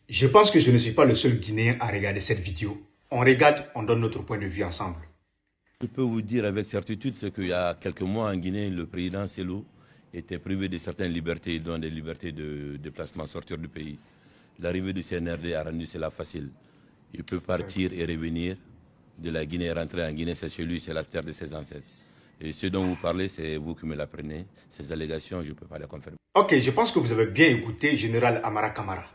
Je pense que je ne suis pas le seul Guinéen à regarder cette vidéo. On regarde, on donne notre point de vue ensemble. Je peux vous dire avec certitude ce qu'il y a quelques mois en Guinée, le président Cellou était privé de certaines libertés, dont des libertés de déplacement, sortir du pays. L'arrivée du CNRD a rendu cela facile. Il peut partir et revenir de la Guinée, rentrer en Guinée, c'est chez lui, c'est la terre de ses ancêtres. Et ce dont vous parlez, c'est vous qui me l'apprenez. Ces allégations, je ne peux pas les confirmer. Ok, je pense que vous avez bien écouté Général Amara Kamara.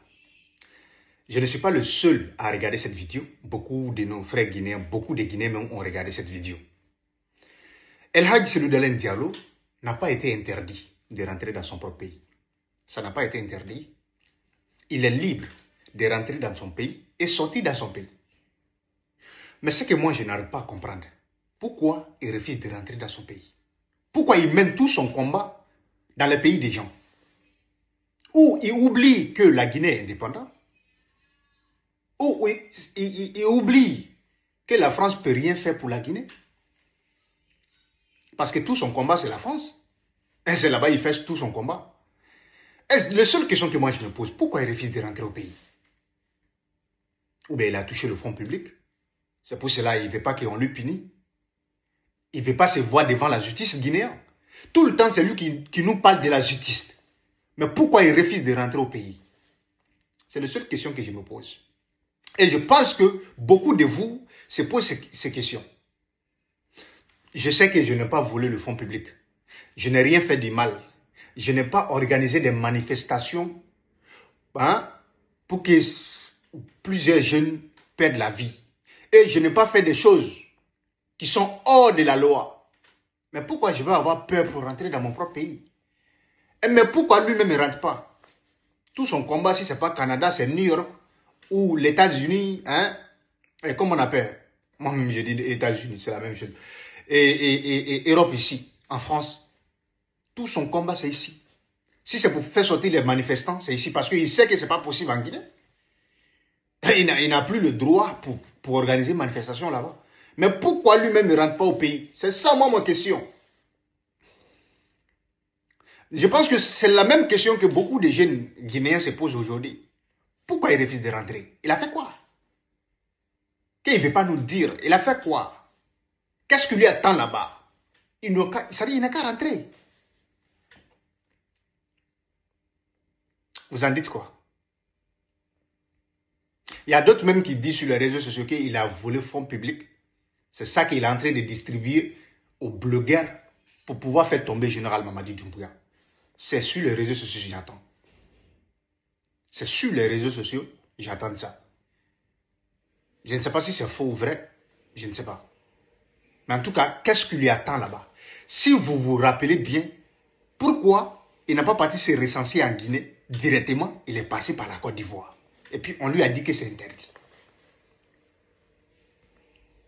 Je ne suis pas le seul à regarder cette vidéo. Beaucoup de nos frères guinéens, beaucoup de Guinéens même ont regardé cette vidéo. El Hadj Cellou Dalein Diallo n'a pas été interdit de rentrer dans son propre pays. Ça n'a pas été interdit. Il est libre de rentrer dans son pays et sortir dans son pays. Mais ce que moi je n'arrive pas à comprendre, pourquoi il refuse de rentrer dans son pays? Pourquoi il mène tout son combat dans le pays des gens? Ou il oublie que la Guinée est indépendante? Ou il oublie que la France ne peut rien faire pour la Guinée? Parce que tout son combat, c'est la France. Et c'est là-bas qu'il fait tout son combat. Et la seule question que moi je me pose, pourquoi il refuse de rentrer au pays? Ou bien il a touché le fonds public. C'est pour cela qu'il ne veut pas qu'on lui punisse. Il ne veut pas se voir devant la justice guinéenne. Tout le temps, c'est lui qui nous parle de la justice. Mais pourquoi il refuse de rentrer au pays? C'est la seule question que je me pose. Et je pense que beaucoup de vous se posent ces questions. Je sais que je n'ai pas volé le fonds public. Je n'ai rien fait de mal. Je n'ai pas organisé des manifestations pour que plusieurs jeunes perdent la vie. Et je n'ai pas fait des choses qui sont hors de la loi. Mais pourquoi je vais avoir peur pour rentrer dans mon propre pays? Mais pourquoi lui-même ne rentre pas? Tout son combat, si ce n'est pas Canada, c'est New York ou les États-Unis, et comme on appelle, moi-même je dis les États-Unis, c'est la même chose. Et Europe ici, en France, tout son combat c'est ici. Si c'est pour faire sortir les manifestants, c'est ici, parce qu'il sait que ce n'est pas possible en Guinée. Il n'a plus le droit pour organiser une manifestation là-bas. Mais pourquoi lui-même ne rentre pas au pays? C'est ça, moi, ma question. Je pense que c'est la même question que beaucoup de jeunes Guinéens se posent aujourd'hui. Pourquoi il refuse de rentrer? Il a fait quoi? Qu'il ne veut pas nous dire. Il a fait quoi? Qu'est-ce qui lui attend là-bas? Il n'a qu'à rentrer. Vous en dites quoi? Il y a d'autres même qui disent sur les réseaux sociaux qu'il a volé fonds publics. C'est ça qu'il est en train de distribuer aux blogueurs pour pouvoir faire tomber Général Mamadi Doumbouya. C'est sur les réseaux sociaux que j'attends. C'est sur les réseaux sociaux que j'attends ça. Je ne sais pas si c'est faux ou vrai. Je ne sais pas. Mais en tout cas, qu'est-ce qui lui attend là-bas? Si vous vous rappelez bien, pourquoi il n'a pas parti se recenser en Guinée directement? Il est passé par la Côte d'Ivoire. Et puis on lui a dit que c'est interdit.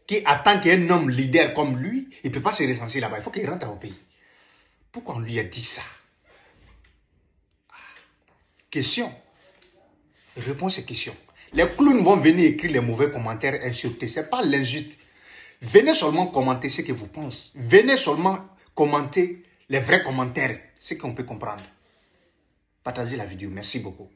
Qui attend qu'un homme leader comme lui, il ne peut pas se recenser là-bas. Il faut qu'il rentre au pays. Pourquoi on lui a dit ça? Question. Réponse à question. Les clowns vont venir écrire les mauvais commentaires, insulter. Ce n'est pas l'insulte. Venez seulement commenter ce que vous pensez. Venez seulement commenter les vrais commentaires, ce qu'on peut comprendre. Partagez la vidéo. Merci beaucoup.